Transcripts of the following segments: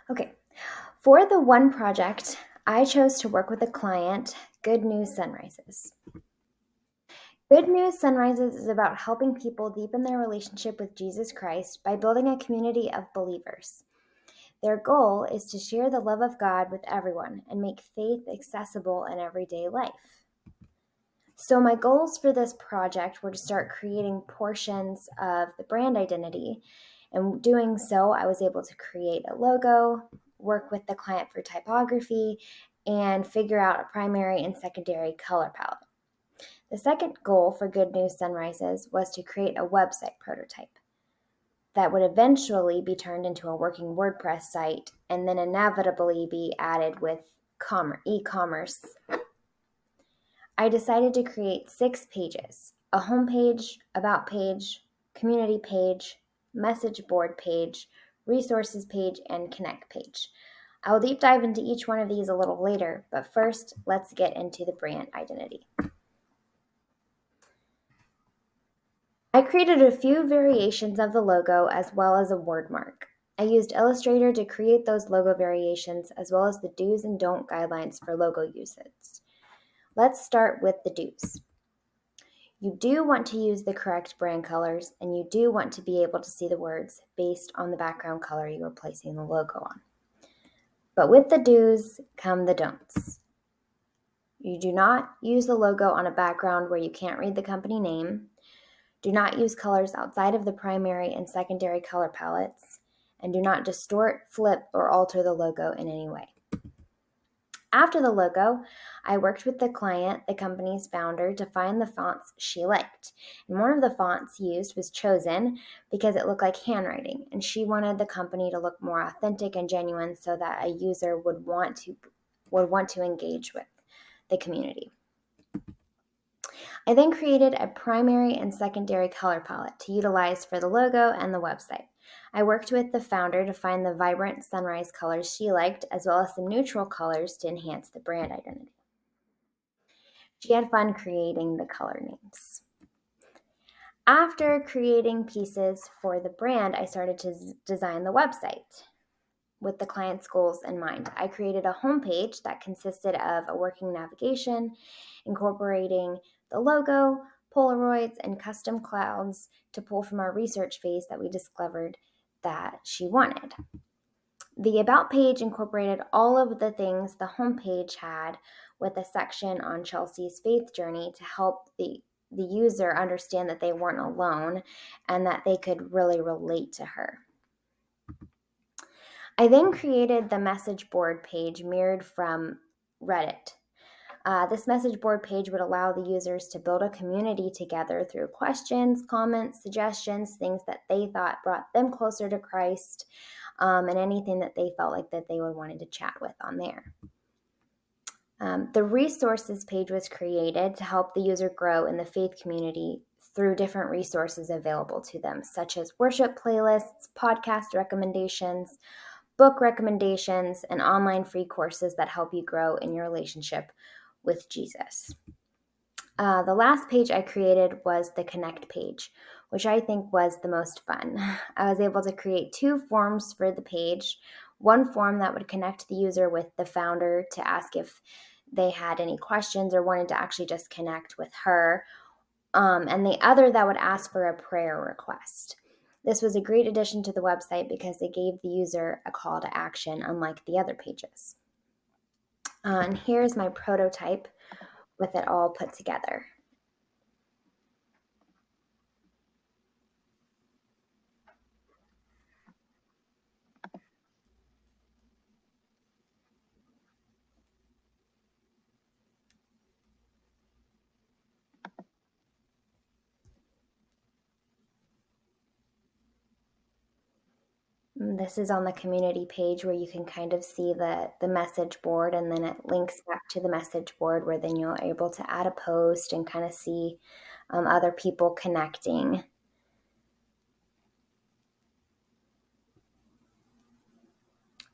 Okay, for the one project, I chose to work with a client, Good News Sunrises. Good News Sunrises is about helping people deepen their relationship with Jesus Christ by building a community of believers. Their goal is to share the love of God with everyone and make faith accessible in everyday life. So my goals for this project were to start creating portions of the brand identity. And doing so, I was able to create a logo, work with the client for typography, and figure out a primary and secondary color palette. The second goal for Good News Sunrises was to create a website prototype that would eventually be turned into a working WordPress site and then inevitably be added with e-commerce. I decided to create 6 pages: a homepage, about page, community page, message board page, resources page, and connect page. I will deep dive into each one of these a little later, but first, let's get into the brand identity. I created a few variations of the logo as well as a word mark. I used Illustrator to create those logo variations as well as the do's and don't guidelines for logo usage. Let's start with the do's. You do want to use the correct brand colors, and you do want to be able to see the words based on the background color you are placing the logo on. But with the do's come the don'ts. You do not use the logo on a background where you can't read the company name. Do not use colors outside of the primary and secondary color palettes, and do not distort, flip, or alter the logo in any way. After the logo, I worked with the client, the company's founder, to find the fonts she liked. And one of the fonts used was chosen because it looked like handwriting, and she wanted the company to look more authentic and genuine so that a user would want to engage with the community. I then created a primary and secondary color palette to utilize for the logo and the website. I worked with the founder to find the vibrant sunrise colors she liked, as well as some neutral colors to enhance the brand identity. She had fun creating the color names. After creating pieces for the brand, I started to design the website with the client's goals in mind. I created a homepage that consisted of a working navigation, incorporating the logo, Polaroids, and custom clouds to pull from our research phase that we discovered that she wanted. The About page incorporated all of the things the homepage had, with a section on Chelsea's faith journey to help the user understand that they weren't alone and that they could really relate to her. I then created the message board page mirrored from Reddit. This message board page would allow the users to build a community together through questions, comments, suggestions, things that they thought brought them closer to Christ, and anything that they felt like that they would wanted to chat with on there. The resources page was created to help the user grow in the faith community through different resources available to them, such as worship playlists, podcast recommendations, book recommendations, and online free courses that help you grow in your relationship with Jesus. The last page I created was the Connect page, which I think was the most fun. I was able to create 2 forms for the page. One form that would connect the user with the founder to ask if they had any questions or wanted to actually just connect with her, and the other that would ask for a prayer request. This was a great addition to the website because it gave the user a call to action, unlike the other pages. And here's my prototype with it all put together. This is on the community page where you can kind of see the message board, and then it links back to the message board where then you're able to add a post and kind of see other people connecting.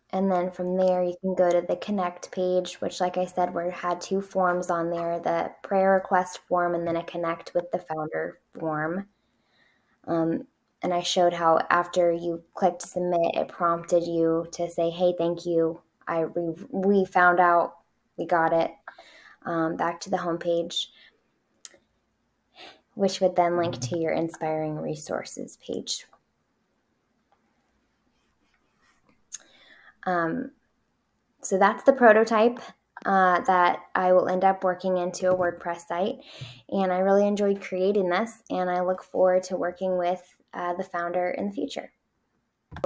And then from there, you can go to the Connect page, which, like I said, had 2 forms on there, the prayer request form and then a Connect with the founder form. And I showed how after you clicked submit, it prompted you to say, hey, thank you. We found out, we got it, back to the homepage, which would then link to your Inspiring Resources page. So that's the prototype that I will end up working into a WordPress site. And I really enjoyed creating this, and I look forward to working with the founder in the future.